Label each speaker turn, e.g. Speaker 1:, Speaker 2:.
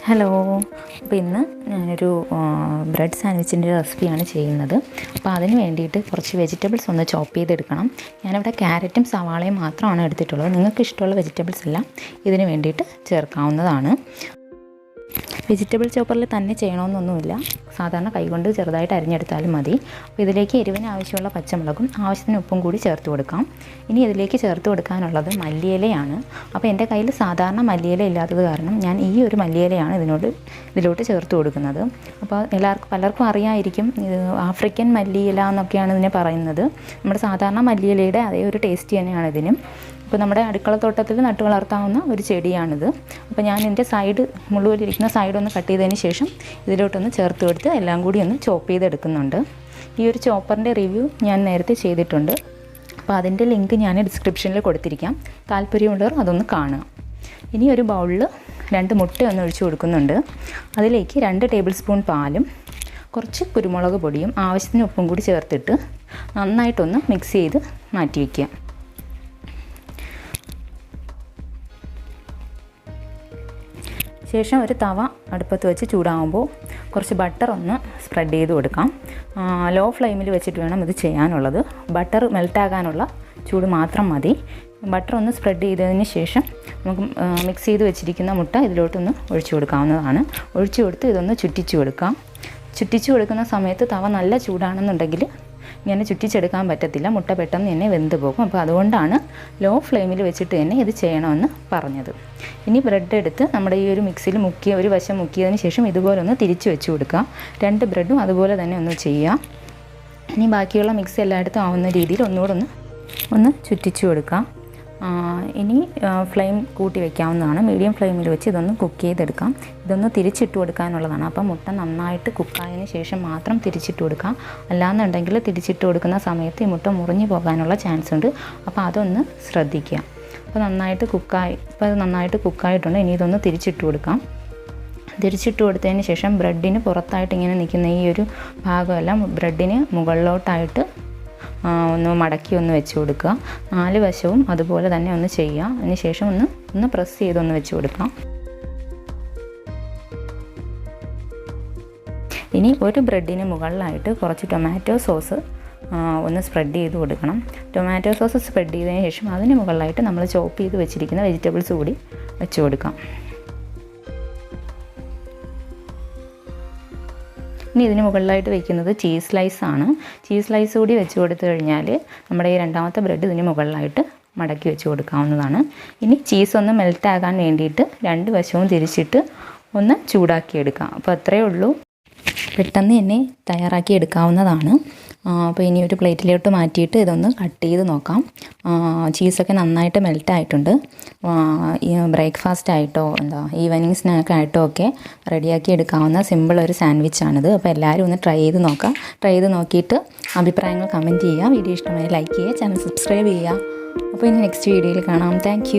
Speaker 1: Hello. അപ്പോൾ ഇന്ന് ഞാനൊരു ബ്രെഡ് സാൻഡ്വിച്ചിൻ്റെ റെസിപ്പിയാണ് ചെയ്യുന്നത്. അപ്പോൾ അതിന് വേണ്ടിയിട്ട് കുറച്ച് വെജിറ്റബിൾസ് ഒന്ന് ചോപ്പ് ചെയ്തെടുക്കണം. ഞാനിവിടെ ക്യാരറ്റും സവാളയും മാത്രമാണ് എടുത്തിട്ടുള്ളത്. നിങ്ങൾക്ക് ഇഷ്ടമുള്ള വെജിറ്റബിൾസ് എല്ലാം ഇതിന് വേണ്ടിയിട്ട് ചേർക്കാവുന്നതാണ്. വെജിറ്റബിൾ ചോപ്പറിൽ തന്നെ ചെയ്യണമെന്നൊന്നുമില്ല, സാധാരണ കൈകൊണ്ട് ചെറുതായിട്ട് അരിഞ്ഞെടുത്താലും മതി. അപ്പോൾ ഇതിലേക്ക് എരിവിന് ആവശ്യമുള്ള പച്ചമുളകും ആവശ്യത്തിന് ഉപ്പും കൂടി ചേർത്ത് കൊടുക്കാം. ഇനി ഇതിലേക്ക് ചേർത്ത് കൊടുക്കാനുള്ളത് മല്ലിയിലയാണ്. അപ്പോൾ എൻ്റെ കയ്യിൽ സാധാരണ മല്ലിയില ഇല്ലാത്തത് കാരണം ഞാൻ ഈ ഒരു മല്ലിയിലയാണ് ഇതിലോട്ട് ചേർത്ത് കൊടുക്കുന്നത്. അപ്പോൾ പലർക്കും അറിയാമായിരിക്കും, ഇത് ആഫ്രിക്കൻ മല്ലിയില എന്നൊക്കെയാണ് ഇതിനെ പറയുന്നത്. നമ്മുടെ സാധാരണ മല്ലിയിലയുടെ അതേ ഒരു ടേസ്റ്റ് തന്നെയാണ് ഇതിനും. ഇപ്പോൾ നമ്മുടെ അടുക്കളത്തോട്ടത്തിൽ നട്ടു വളർത്താവുന്ന ഒരു ചെടിയാണിത്. അപ്പോൾ ഞാൻ എൻ്റെ മുള്ളുപോലിരിക്കുന്ന സൈഡ് ഒന്ന് കട്ട് ചെയ്തതിന് ശേഷം ഇതിലോട്ടൊന്ന് ചേർത്ത് കൊടുത്ത് എല്ലാം കൂടി ഒന്ന് ചോപ്പ് ചെയ്തെടുക്കുന്നുണ്ട്. ഈ ഒരു ചോപ്പറിൻ്റെ റിവ്യൂ ഞാൻ നേരത്തെ ചെയ്തിട്ടുണ്ട്. അപ്പോൾ അതിൻ്റെ ലിങ്ക് ഞാൻ ഡിസ്ക്രിപ്ഷനിൽ കൊടുത്തിരിക്കാം, താല്പര്യമുള്ളവർ അതൊന്ന് കാണുക. ഇനി ഒരു ബൗളിൽ 2 മുട്ട ഒന്ന് ഒഴിച്ച് കൊടുക്കുന്നുണ്ട്. അതിലേക്ക് 2 ടേബിൾ സ്പൂൺ പാലും കുറച്ച് കുരുമുളക് പൊടിയും ആവശ്യത്തിന് ഉപ്പും കൂടി ചേർത്തിട്ട് നന്നായിട്ടൊന്ന് മിക്സ് ചെയ്ത് മാറ്റി വയ്ക്കുക. ശേഷം ഒരു തവ അടുപ്പത്ത് വെച്ച് ചൂടാകുമ്പോൾ കുറച്ച് ബട്ടർ ഒന്ന് സ്പ്രെഡ് ചെയ്ത് കൊടുക്കാം. ലോ ഫ്ലെയിമിൽ വെച്ചിട്ട് വേണം ഇത് ചെയ്യാനുള്ളത്. ബട്ടർ മെൽറ്റാകാനുള്ള ചൂട് മാത്രം മതി. ബട്ടർ ഒന്ന് സ്പ്രെഡ് ചെയ്തതിന് ശേഷം നമുക്ക് മിക്സ് ചെയ്ത് വെച്ചിരിക്കുന്ന മുട്ട ഇതിലോട്ടൊന്ന് ഒഴിച്ചു കൊടുക്കാവുന്നതാണ്. ഒഴിച്ചു കൊടുത്ത് ഇതൊന്ന് ചുറ്റിച്ചു കൊടുക്കാം. ചുറ്റിച്ചു കൊടുക്കുന്ന സമയത്ത് തവ നല്ല ചൂടാണെന്നുണ്ടെങ്കിൽ ഇങ്ങനെ ചുറ്റിച്ചെടുക്കാൻ പറ്റത്തില്ല, മുട്ട പെട്ടെന്ന് തന്നെ വെന്ത് പോകും. അപ്പോൾ അതുകൊണ്ടാണ് ലോ ഫ്ലെയിമിൽ വെച്ചിട്ട് തന്നെ ഇത് ചെയ്യണമെന്ന് പറഞ്ഞത്. ഇനി ബ്രെഡ് എടുത്ത് നമ്മുടെ ഈ ഒരു മിക്സിയിൽ ഒരു വശം മുക്കിയതിന് ശേഷം ഇതുപോലെ ഒന്ന് തിരിച്ച് വെച്ച് കൊടുക്കുക. 2 ബ്രെഡും അതുപോലെ തന്നെ ഒന്ന് ചെയ്യുക. ഇനി ബാക്കിയുള്ള മിക്സ് എല്ലായിടത്തും ആവുന്ന രീതിയിൽ ഒന്നുകൂടെ ഒന്ന് ചുറ്റിച്ചു കൊടുക്കുക. ഇനി ഫ്ലെയിം കൂട്ടി വയ്ക്കാവുന്നതാണ്. മീഡിയം ഫ്ലെയിമിൽ വെച്ച് ഇതൊന്ന് കുക്ക് ചെയ്തെടുക്കാം. ഇതൊന്ന് തിരിച്ചിട്ട് കൊടുക്കാനുള്ളതാണ്. അപ്പം മുട്ട നന്നായിട്ട് കുക്കായതിന് ശേഷം മാത്രം തിരിച്ചിട്ട് കൊടുക്കാം. അല്ലാന്നുണ്ടെങ്കിൽ തിരിച്ചിട്ട് കൊടുക്കുന്ന സമയത്ത് ഈ മുട്ട മുറിഞ്ഞു പോകാനുള്ള ചാൻസ് ഉണ്ട്. അപ്പോൾ അതൊന്ന് ശ്രദ്ധിക്കുക. അപ്പോൾ അത് നന്നായിട്ട് കുക്കായിട്ടുണ്ട്. ഇനി ഇതൊന്ന് തിരിച്ചിട്ട് കൊടുക്കാം. തിരിച്ചിട്ട് കൊടുത്തതിന് ശേഷം ബ്രെഡിന് പുറത്തായിട്ട് ഇങ്ങനെ നിൽക്കുന്ന ഈ ഒരു ഭാഗമെല്ലാം ബ്രെഡിന് മുകളിലോട്ടായിട്ട് ഒന്ന് മടക്കി ഒന്ന് വെച്ച് കൊടുക്കുക. 4 വശവും അതുപോലെ തന്നെ ഒന്ന് ചെയ്യുക. അതിന് ശേഷം ഒന്ന് പ്രസ് ചെയ്തൊന്ന് വെച്ച് കൊടുക്കാം. ഇനി ഒരു ബ്രെഡിന് മുകളിലായിട്ട് കുറച്ച് ടൊമാറ്റോ സോസ് ഒന്ന് സ്പ്രെഡ് ചെയ്ത് കൊടുക്കണം. ടൊമാറ്റോ സോസ് സ്പ്രെഡ് ചെയ്തതിന് ശേഷം അതിന് മുകളിലായിട്ട് നമ്മൾ ചോപ്പ് ചെയ്ത് വെച്ചിരിക്കുന്ന വെജിറ്റബിൾസ് കൂടി വെച്ച് കൊടുക്കാം. ഇനി ഇതിന് മുകളിലായിട്ട് വയ്ക്കുന്നത് ചീസ് സ്ലൈസാണ്. ചീസ് സ്ലൈസ് കൂടി വെച്ച് കൊടുത്തു കഴിഞ്ഞാൽ നമ്മുടെ ഈ 2ാമത്തെ ബ്രെഡ് ഇതിന് മുകളിലായിട്ട് മടക്കി വെച്ച് കൊടുക്കാവുന്നതാണ്. ഇനി ചീസ് ഒന്ന് മെൽറ്റാകാൻ വേണ്ടിയിട്ട് 2 വശവും തിരിച്ചിട്ട് ഒന്ന് ചൂടാക്കിയെടുക്കാം. അപ്പോൾ അത്രയേ ഉള്ളൂ, പെട്ടെന്ന് തന്നെ തയ്യാറാക്കി എടുക്കാവുന്നതാണ്. അപ്പോൾ ഇനി ഒരു പ്ലേറ്റിലോട്ട് മാറ്റിയിട്ട് ഇതൊന്ന് കട്ട് ചെയ്ത് നോക്കാം. ചീസൊക്കെ നന്നായിട്ട് മെൽറ്റായിട്ടുണ്ട്. ബ്രേക്ക്ഫാസ്റ്റ് ആയിട്ടോ ഈവനിങ് സ്നാക്ക് ആയിട്ടോ ഒക്കെ റെഡിയാക്കി എടുക്കാവുന്ന സിമ്പിൾ ഒരു സാൻഡ്വിച്ചാണിത്. അപ്പോൾ എല്ലാവരും ഒന്ന് ട്രൈ ചെയ്ത് നോക്കാം. ട്രൈ ചെയ്ത് നോക്കിയിട്ട് അഭിപ്രായങ്ങൾ കമൻറ്റ് ചെയ്യുക. വീഡിയോ ഇഷ്ടമായി ലൈക്ക് ചെയ്യുക, ചാനൽ സബ്സ്ക്രൈബ് ചെയ്യുക. അപ്പോൾ ഇനി നെക്സ്റ്റ് വീഡിയോയിൽ കാണാം. താങ്ക്